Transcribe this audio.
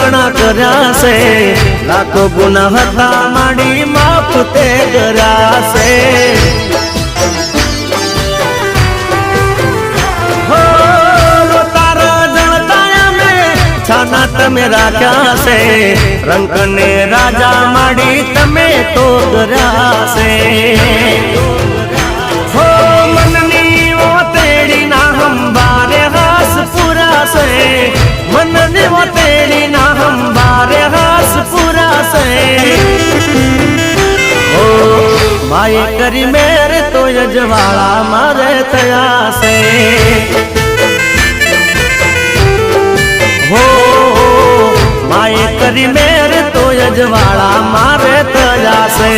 ઘણા કર્યા છે, લાખો ગુના હતા માડી માફ તે કર્યા છે। છાના તમે રાખ્યા છે, રંક ને રાજા માડી તમે તો કર્યા છે। હો મનની ઓતેડી ના હંબારે હાસ પૂરા છે, મનની ઓતેડી ના હંબારે હાસ પૂરા છે। હો માય કરી મેર તો યજવાળા મારે થયા છે। हो माए करी मेर तो यजवाड़ा मारे तजा से।